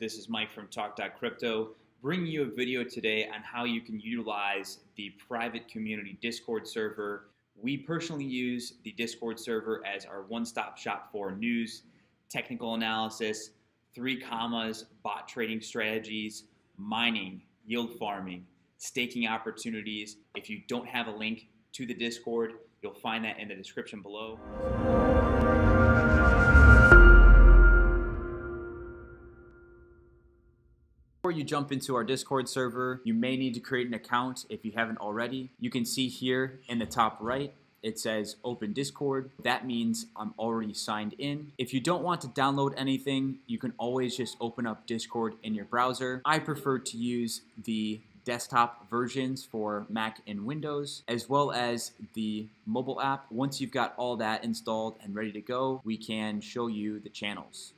This is Mike from Talk.Crypto, bringing you a video today on how you can utilize the private community Discord server. We personally use the Discord server as our one-stop shop for news, technical analysis, 3 commas, bot trading strategies, mining, yield farming, staking opportunities. If you don't have a link to the Discord, you'll find that in the description below. Before you jump into our Discord server, you may need to create an account if you haven't already. You can see here in the top right, it says open Discord. That means I'm already signed in. If you don't want to download anything, you can always just open up Discord in your browser. I prefer to use the desktop versions for Mac and Windows, as well as the mobile app. Once you've got all that installed and ready to go, we can show you the channels.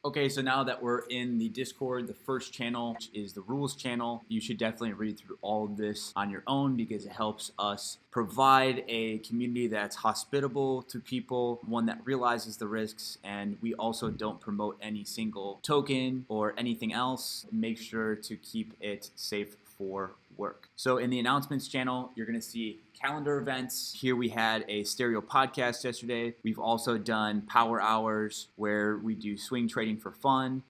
Okay, so now that we're in the Discord, the first channel, which is the rules channel, you should definitely read through all of this on your own because it helps us provide a community that's hospitable to people, one that realizes the risks, and we also don't promote any single token or anything else. Make sure to keep it safe for work. So in the announcements channel, you're going to see calendar events. Here we had a stereo podcast yesterday. We've also done power hours where we do swing trading for fun.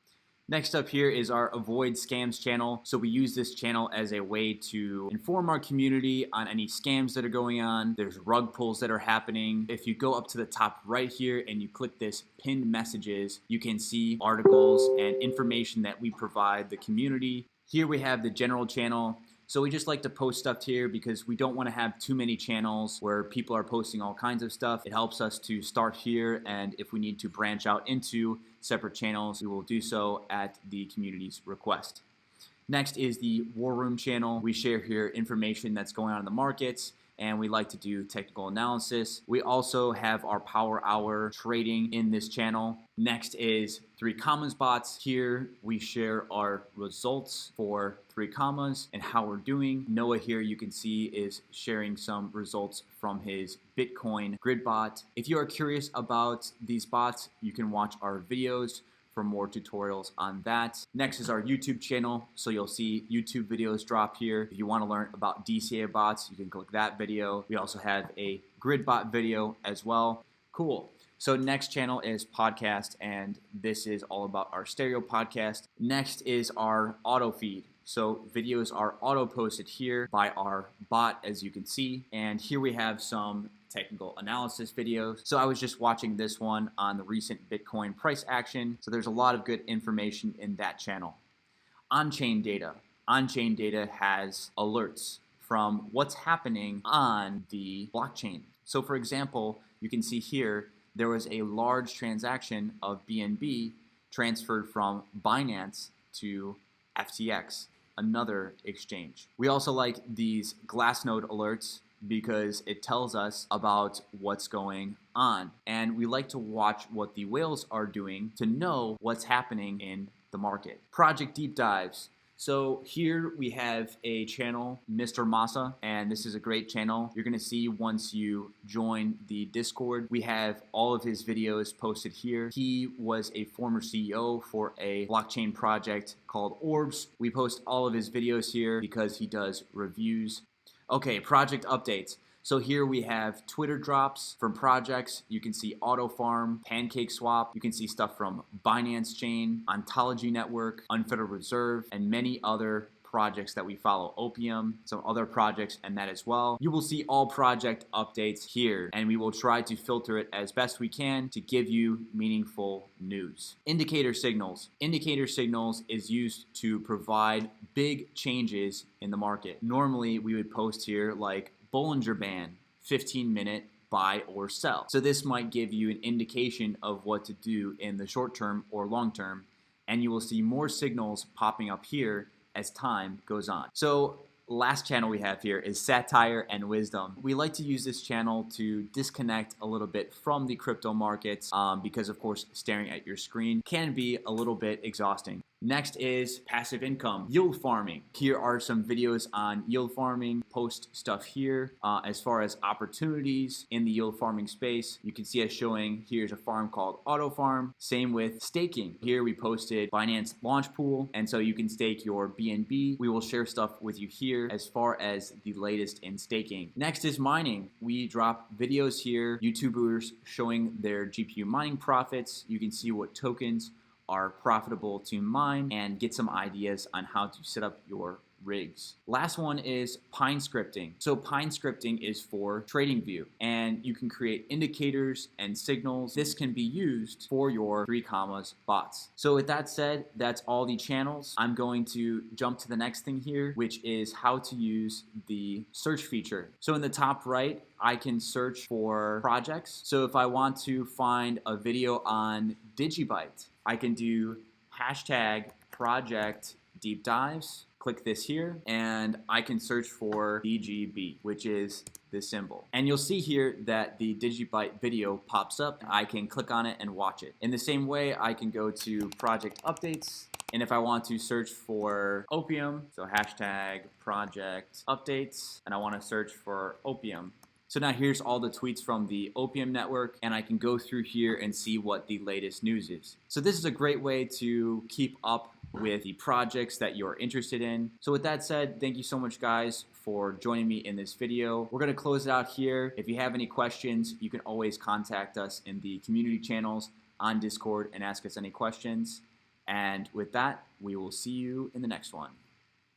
Next up here is our Avoid Scams channel. So we use this channel as a way to inform our community on any scams that are going on. There's rug pulls that are happening. If you go up to the top right here and you click this pinned messages, you can see articles and information that we provide the community. Here we have the general channel. So we just like to post stuff here because we don't want to have too many channels where people are posting all kinds of stuff. It helps us to start here, and if we need to branch out into separate channels, we will do so at the community's request. Next is the War Room channel. We share here information that's going on in the markets, and we like to do technical analysis. We also have our power hour trading in this channel. Next is 3 commas bots. Here we share our results for 3 commas and how we're doing. Noah here you can see is sharing some results from his Bitcoin grid bot. If you are curious about these bots, you can watch our videos for more tutorials on that. Next is our YouTube channel. So you'll see YouTube videos drop here. If you want to learn about DCA bots, you can click that video. We also have a grid bot video as well. Cool. So next channel is podcast, and this is all about our stereo podcast. Next is our AutoFeed. So videos are auto posted here by our bot, as you can see. And here we have some technical analysis videos. So I was just watching this one on the recent Bitcoin price action. So there's a lot of good information in that channel. On-chain data. On-chain data has alerts from what's happening on the blockchain. So for example, you can see here, there was a large transaction of BNB transferred from Binance to FTX, another exchange. We also like these Glassnode alerts because it tells us about what's going on. And we like to watch what the whales are doing to know what's happening in the market. Project deep dives. So here we have a channel, Mr.Masa, and this is a great channel. You're gonna see once you join the Discord, we have all of his videos posted here. He was a former CEO for a blockchain project called Orbs. We post all of his videos here because he does reviews. Okay, project updates. So here we have Twitter drops from projects. You can see AutoFarm, PancakeSwap. You can see stuff from Binance Chain, Ontology Network, Unfederal Reserve, and many other projects that we follow. Opium, some other projects, and that as well. You will see all project updates here, and we will try to filter it as best we can to give you meaningful news. Indicator signals. Indicator signals is used to provide big changes in the market. Normally, we would post here like Bollinger Band, 15-minute buy or sell. So this might give you an indication of what to do in the short term or long term, and you will see more signals popping up here as time goes on. So last channel we have here is Satire and Wisdom. We like to use this channel to disconnect a little bit from the crypto markets because of course staring at your screen can be a little bit exhausting. Next is passive income, yield farming. Here are some videos on yield farming, post stuff here. As far as opportunities in the yield farming space, you can see us showing here's a farm called AutoFarm. Same with staking. Here we posted Binance launch pool, and so you can stake your BNB. We will share stuff with you here as far as the latest in staking. Next is mining. We drop videos here, YouTubers showing their GPU mining profits. You can see what tokens are profitable to mine and get some ideas on how to set up your rigs. Last one is Pine scripting. So Pine scripting is for TradingView, and you can create indicators and signals. This can be used for your 3 commas bots. So with that said, that's all the channels. I'm going to jump to the next thing here, which is how to use the search feature. So in the top right, I can search for projects. So if I want to find a video on Digibyte, I can do hashtag project deep dives. Click this here, and I can search for DGB, which is this symbol. And you'll see here that the Digibyte video pops up. I can click on it and watch it. In the same way, I can go to project updates, and if I want to search for opium, so hashtag project updates, and I want to search for opium. So now here's all the tweets from the Opium Network, and I can go through here and see what the latest news is. So this is a great way to keep up with the projects that you're interested in. So with that said, thank you so much guys for joining me in this video. We're gonna close it out here. If you have any questions, you can always contact us in the community channels on Discord and ask us any questions. And with that, we will see you in the next one.